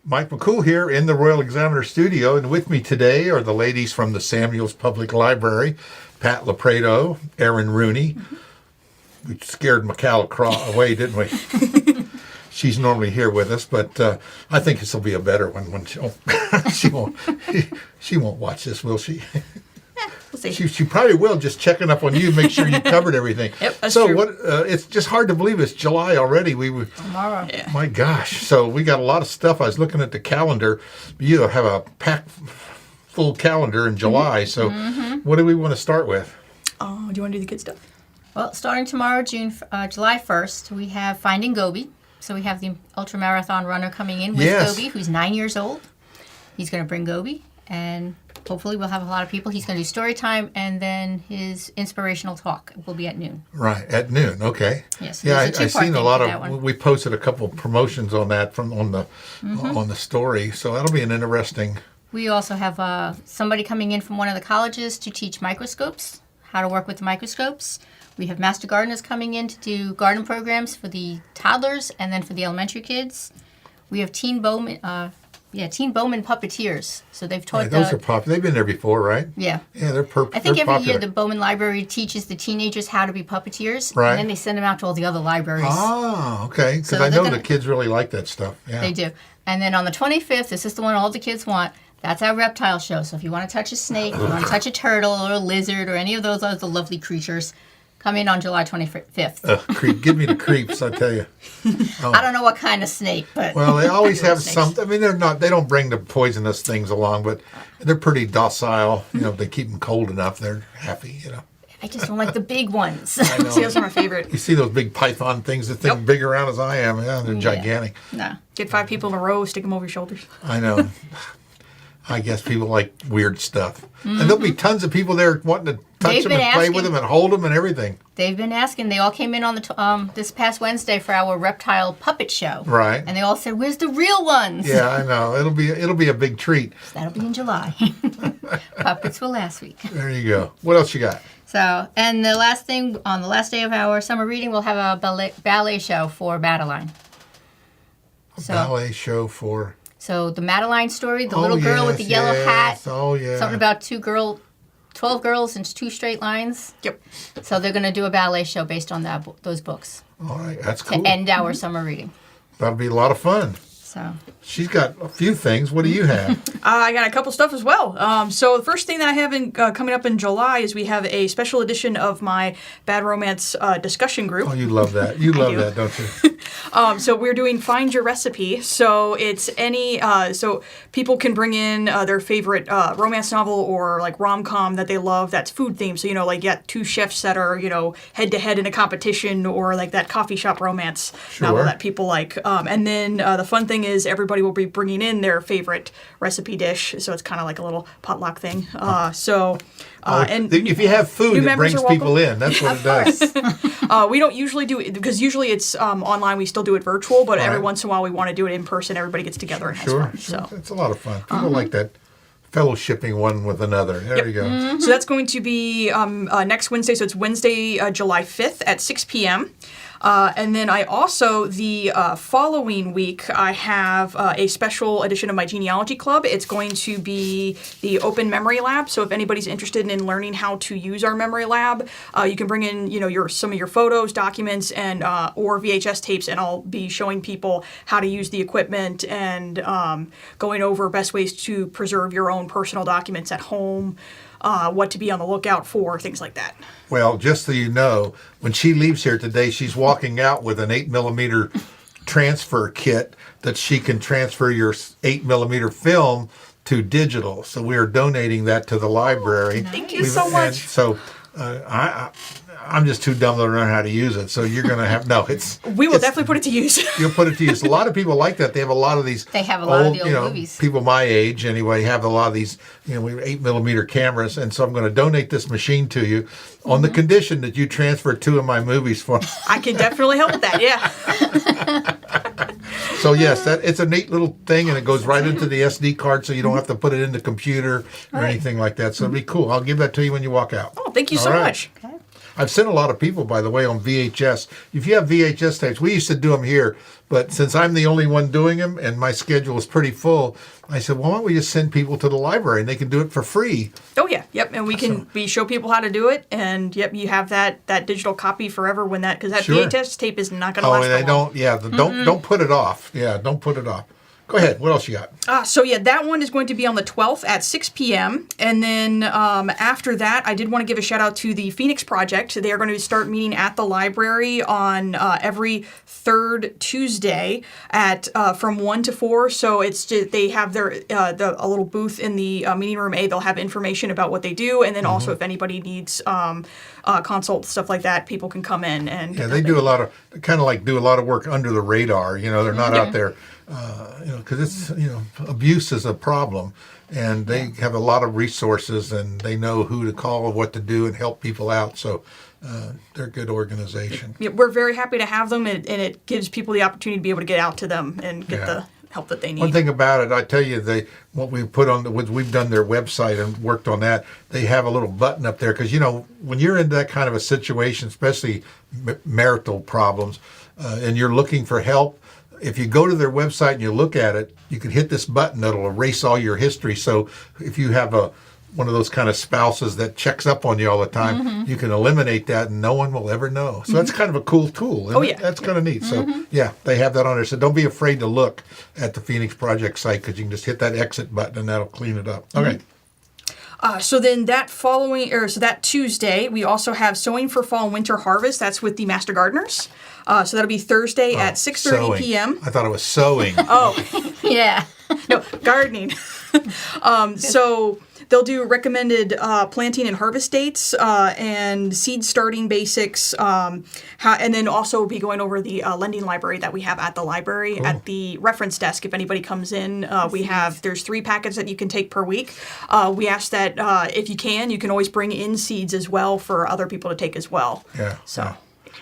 Mike McCool here in the Royal Examiner studio, and with me today are the ladies from the Samuels Public Library, Pat LoPreto, Erin Rooney. We scared McCall away, didn't we? She's normally here with us, but I think this will be a better one when she won't watch this, will she? We'll see. She probably will, just checking up on you, make sure you covered everything. Yep, that's so true. what? It's just hard to believe it's July already. Tomorrow. Yeah. My gosh. So we got a lot of stuff. I was looking at the calendar. You have a packed full calendar in July. So what do we want to start with? Oh, do you want to do the kid stuff? Well, starting tomorrow, July 1st, we have Finding Gobi. So we have the ultramarathon runner coming in with Yes. Gobi, who's 9 years old. He's going to bring Gobi, and hopefully we'll have a lot of people. He's going to do story time, and then his inspirational talk will be at noon. Right, at noon. Okay. Yes. Yeah, there's a I've two-part seen a thing lot for that of. one. We posted a couple of promotions on that on the story. So that'll be an interesting. We also have somebody coming in from one of the colleges to teach microscopes, how to work with the microscopes. We have master gardeners coming in to do garden programs for the toddlers and then for the elementary kids. We have Teen Bowman puppeteers. So they've taught Right, those are popular. They've been there before, right? Yeah. Yeah, they're I think they're every popular. year the Bowman Library teaches the teenagers how to be puppeteers, Right. and then they send them out to all the other libraries. Oh, okay. Because So I they're know gonna- the kids really like that stuff. Yeah. They do. And then on the 25th, this is the one all the kids want. That's our reptile show. So if you want to touch a snake, if you want to touch a turtle or a lizard or any of those other lovely creatures, come in on July 25th. Give me the creeps, I tell you. I don't know what kind of snake, but Well, they always have Snakes. some. I mean, they don't bring the poisonous things along, but they're pretty docile. You know, if they keep them cold enough, they're happy. You know. I just don't like the big ones. I know. See, those are my favorite. You see those big python things, the thing Yep. big around as I am. Yeah, they're gigantic. No. Get 5 people in a row, stick them over your shoulders. I know. I guess people like weird stuff. And there'll be tons of people there wanting to touch They've them and been play asking- with them and hold them and everything. They've been asking. They all came in on the this past Wednesday for our reptile puppet show. Right. And they all said, "Where's the real ones?" Yeah, I know. It'll be a big treat. That'll be in July. Puppets were last week. There you go. What else you got? So, and the last thing, on the last day of our summer reading, we'll have a ballet show for Madeline. Ballet show for. So the Madeline story, the Oh, little girl with the yes, yellow hat. yes. Oh yeah. Something about 12 girls in 2 straight lines. Yep. So they're going to do a ballet show based on those books All right, that's to cool. end our summer reading. That'll be a lot of fun. So She's got a few things. What do you have? I got a couple stuff as well. So the first thing that I have coming up in July is we have a special edition of my Bad Romance discussion group. Oh, you love that. You love do. that, don't you? So we're doing Find Your Recipe. So it's any, so people can bring in their favorite romance novel or like rom-com that they love that's food themed. So, like you got 2 chefs that are, head to head in a competition, or like that coffee shop romance novel Sure. that people like. And then the fun thing is everybody will be bringing in their favorite recipe dish. So it's kind of like a little potluck thing. And if you have food, new it members brings are people welcome. in. That's what it does. we don't usually do it because usually it's online. We still do it virtual, but every Right. once in a while we want to do it in person. Everybody gets together and has Sure, fun. sure. So. It's a lot of fun. People like that fellowshipping one with another. There you go. So that's going to be next Wednesday. So it's Wednesday, July 5th at 6 p.m. And then I also, the following week, I have a special edition of my genealogy club. It's going to be the Open Memory Lab. So if anybody's interested in learning how to use our memory lab, you can bring in, some of your photos, documents, and or VHS tapes, and I'll be showing people how to use the equipment and going over best ways to preserve your own personal documents at home. What to be on the lookout for, things like that. Well, just so you know, when she leaves here today, she's walking out with an 8mm transfer kit that she can transfer your 8mm film to digital. So we are donating that to the library. Thank you so much. And so I'm just too dumb to learn how to use it. So you're going to have, We will definitely put it to use. You'll put it to use. A lot of people like that. They have a lot of these. They have a lot of the old movies. People my age, anyway, have a lot of these. We have 8mm cameras, and so I'm going to donate this machine to you on the condition that you transfer 2 of my movies for me. I can definitely help with that, yeah. So yes, it's a neat little thing, and it goes right into the SD card, so you don't have to put it in the computer or anything like that. So it'll be cool. I'll give that to you when you walk out. Oh, thank you All so right. much. okay. I've sent a lot of people, by the way, on VHS. If you have VHS tapes, we used to do them here, but since I'm the only one doing them and my schedule is pretty full, I said, well, why don't we just send people to the library and they can do it for free? Oh yeah, yep, and we show people how to do it, and yep, you have that digital copy forever when because that Sure. VHS tape is not going to Oh, last and for they long. don't. Yeah, don't put it off. Yeah, don't put it off. Go ahead. What else you got? So yeah, that one is going to be on the 12th at 6 p.m. And then after that, I did want to give a shout out to the Phoenix Project. They are going to start meeting at the library on every third Tuesday at from 1 to 4. So it's just, they have their a little booth in the meeting room A. They'll have information about what they do, and then also if anybody needs consult stuff like that, people can come in and Yeah, they do a lot of do a lot of work under the radar. They're not out there. Because it's abuse is a problem, and they have a lot of resources, and they know who to call and what to do and help people out. So they're a good organization. Yeah, we're very happy to have them, and it gives people the opportunity to be able to get out to them and get Yeah. the help that they need. One thing about it, I tell you, what we put on we've done their website and worked on that. They have a little button up there because when you're in that kind of a situation, especially marital problems, and you're looking for help. If you go to their website and you look at it, you can hit this button that'll erase all your history. So if you have one of those kind of spouses that checks up on you all the time, you can eliminate that and no one will ever know. So that's kind of a cool tool. Isn't it? That's kind of neat. So yeah, they have that on there. So don't be afraid to look at the Phoenix Project site because you can just hit that exit button and that'll clean it up. Okay. So then that Tuesday, we also have Sowing for Fall and Winter Harvest. That's with the Master Gardeners. So that'll be Thursday at 6:30 Sewing. p.m. I thought it was sewing. Yeah. No, gardening. So they'll do recommended planting and harvest dates and seed starting basics, and then also be going over the lending library that we have at the library at the reference desk. If anybody comes in, there's 3 packets that you can take per week. We ask that if you can always bring in seeds as well for other people to take as well. Yeah. So. Yeah.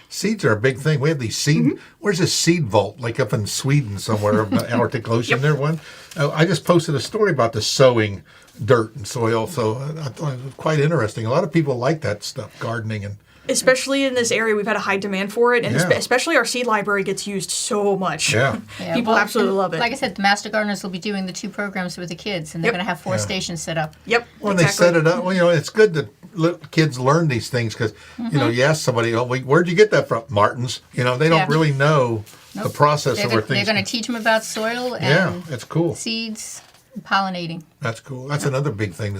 Seeds are a big thing. We have these seed. Where's this seed vault? Like up in Sweden somewhere, up in the Arctic Ocean. There one. I just posted a story about the sowing dirt and soil. So I thought it was quite interesting. A lot of people like that stuff, gardening and. Especially in this area, we've had a high demand for it, and Yeah. especially our seed library gets used so much. Yeah. People absolutely love it. Like I said, the Master Gardeners will be doing the 2 programs with the kids, and they're Yep. going to have 4 stations set up. Yep. When exactly. they set it up, it's good that kids learn these things because, you ask somebody, where'd you get that from? Martin's. They don't Yeah. really know the process They're of where going things. to teach them about soil Yeah, and it's cool. seeds, and pollinating. That's cool. That's another big thing.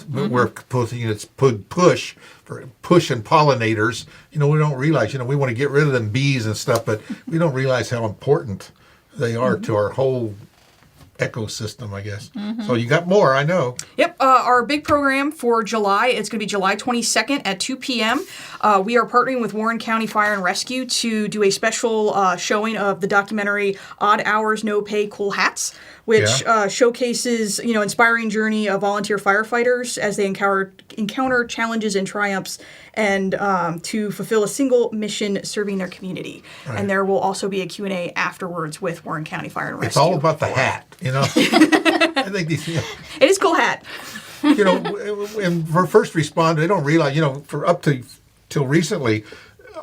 We're pushing it's push and pollinators. We don't realize. We want to get rid of them bees and stuff, but we don't realize how important they are to our whole ecosystem, I guess. So you got more, I know. Yep. Our big program for July, it's going to be July 22nd at 2 p.m. We are partnering with Warren County Fire and Rescue to do a special showing of the documentary Odd Hours, No Pay, Cool Hats, which showcases, inspiring journey of volunteer firefighters as they encounter challenges and triumphs and to fulfill a single mission serving their community. Right. And there will also be a Q&A afterwards with Warren County Fire and Rescue. It's all about the hat, I think these. It is a cool hat. And for first responder, they don't realize, for up till recently,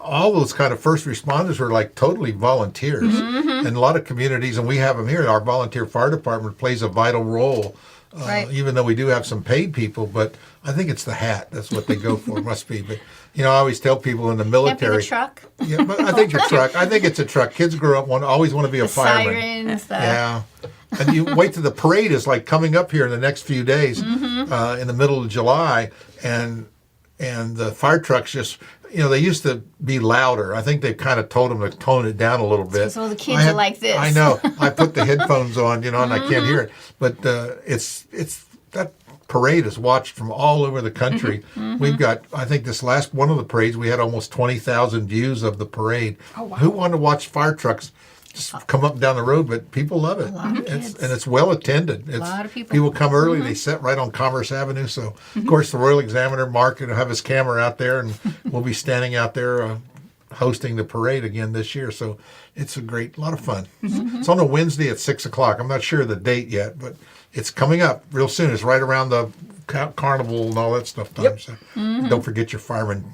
all those kind of first responders were like totally volunteers. And a lot of communities, and we have them here, our volunteer fire department plays a vital role, Right. even though we do have some paid people, but I think it's the hat. That's what they go for, must be. But, I always tell people in the Can't be military. the truck. Yeah, but I think a truck. I think it's a truck. Kids grow up, always want to be a The fireman. sirens. Yeah. And you wait till the parade is like coming up here in the next few days in the middle of July, and the fire trucks just, they used to be louder. I think they've kind of told them to tone it down a little bit. Because all the kids are like this. I know. I put the headphones on, and I can't hear it. But it's that parade is watched from all over the country. We've got, I think this last one of the parades, we had almost 20,000 views of the parade. Oh, wow. Who wanted to watch fire trucks just come up and down the road? But people love it. A lot of kids. And it's well attended. A lot of people. People come early. They sit right on Commerce Avenue. So, of course, the Royal Examiner, Mark, will have his camera out there, and we'll be standing out there hosting the parade again this year. So it's a lot of fun. It's on a Wednesday at 6 o'clock. I'm not sure of the date yet, but it's coming up real soon. It's right around the carnival and all that stuff time. Yep. So don't forget your fireman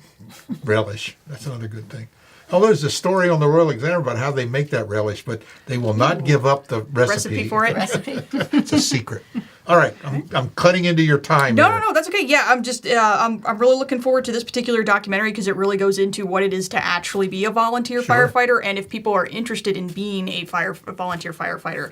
relish. That's another good thing. Oh, there's a story on the Royal Examiner about how they make that relish, but they will not give up the Recipe for it. Recipe. It's a secret. All right, I'm cutting into your time. No, here. no, no, that's okay. Yeah, I'm just, I'm really looking forward to this particular documentary because it really goes into what it is to actually be a volunteer firefighter, and if people are interested in being a volunteer firefighter,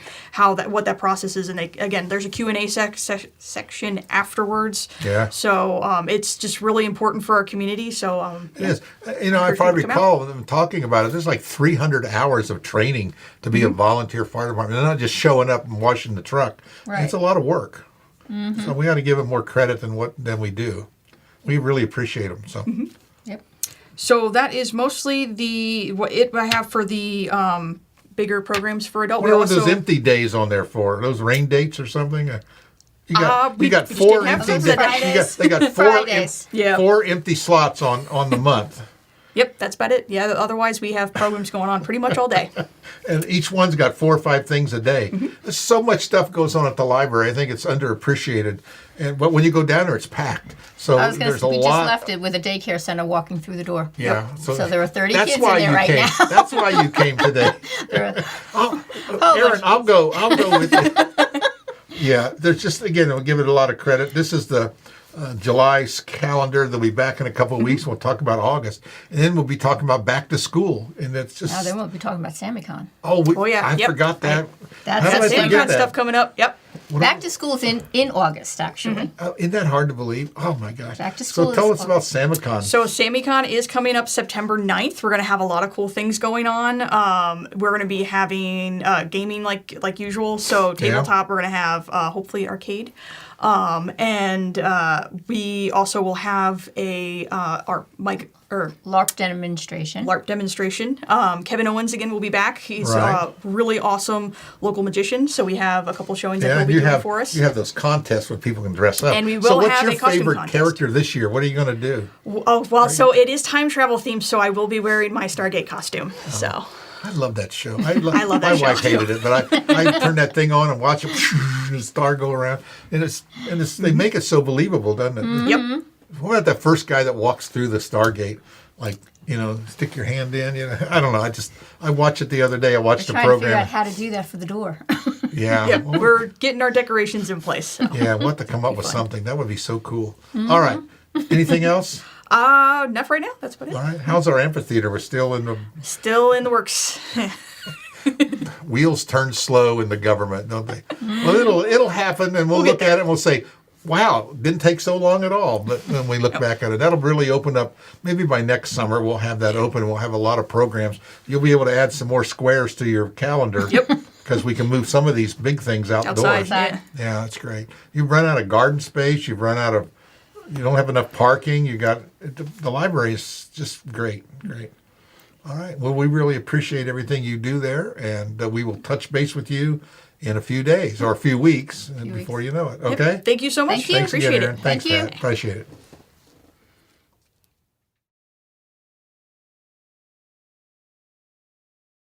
what that process is. And again, there's a Q&A section afterwards. Yeah. So it's just really important for our community. So It is. You know, if I recall them talking about it, there's like 300 hours of training to be a volunteer fire department. They're not just showing up and washing the truck. Right. It's a lot of work. So we ought to give them more credit than we do. We really appreciate them. So. Yep. So that is mostly what I have for the bigger programs for adult. What are those empty days on there for? Those rain dates or something? You got we got just 4 didn't have empty those days. Fridays. They got 4 Fridays. Yeah. 4 empty slots on the month. Yep, that's about it. Yeah, otherwise we have programs going on pretty much all day. And each one's got 4 or 5 things a day. There's so much stuff goes on at the library. I think it's underappreciated. But when you go down there, it's packed. So I was going there's to a we lot. just left it with a daycare center walking through the door. Yeah. So there were 30 that's kids why in there you right came. now. That's why you came today. Erin, I'll go with you. Yeah, there's just, again, I'll give it a lot of credit. This is the July's calendar. They'll be back in a couple of weeks. We'll talk about August. And then we'll be talking about back to school. And that's just... Now they won't be talking about SammyCon. Oh, yeah. I Yep. forgot that. That's How did I the same forget Kind of that? stuff coming up. Yep. Back to school is in August, actually. Isn't that hard to believe? Oh, my gosh. Back to school So tell is us about SammyCon. So SammyCon is coming up September 9th. We're going to have a lot of cool things going on. We're going to be having gaming like usual. So tabletop, we're going to have hopefully arcade. And we also will have our LARP demonstration. LARP demonstration. Kevin Owens again will be back. He's Right. a really awesome local magician. So we have a couple showings that Yeah, he'll and be you doing have for us. you have those contests where people can dress up. And we So will what's have your a costume favorite contest. character this year? What are you going to do? Oh, well, so it is time travel themed, so I will be wearing my Stargate costume. Oh. So I love that show. I love that my show, wife hated too. it, but I turn that thing on and watch it, the star go around, and they make it so believable, doesn't it? Yep. What about that first guy that walks through the Stargate, like, stick your hand in? I don't know. I watched it the other day. I watched the Trying to figure out program. how to do that for the door. Yeah. Yep. Well, We're getting our decorations in place. So. yeah, we'll have to come up with something. That would be so cool. All right. Anything else? Not for right now. That's about it. All right. How's our amphitheater? We're still in the Still in the works. wheels turn slow in the government, don't they? Well, it'll happen, and we'll look at it and we'll say, wow, it didn't take so long at all. But when we look back at it, that'll really open up. Maybe by next summer, we'll have that open and we'll have a lot of programs. You'll be able to add some more squares to your calendar. Yep. Because we can move some of these big things outdoors. Outside. Yeah, that's great. You've run out of garden space. You don't have enough parking. The library is just great. All right. Well, we really appreciate everything you do there, and we will touch base with you in a few days or a few weeks before you know it. Okay? Thank you so much. Thank you. Thanks again, Appreciate Erin. it. Thanks, Thank you. Pat. Appreciate it.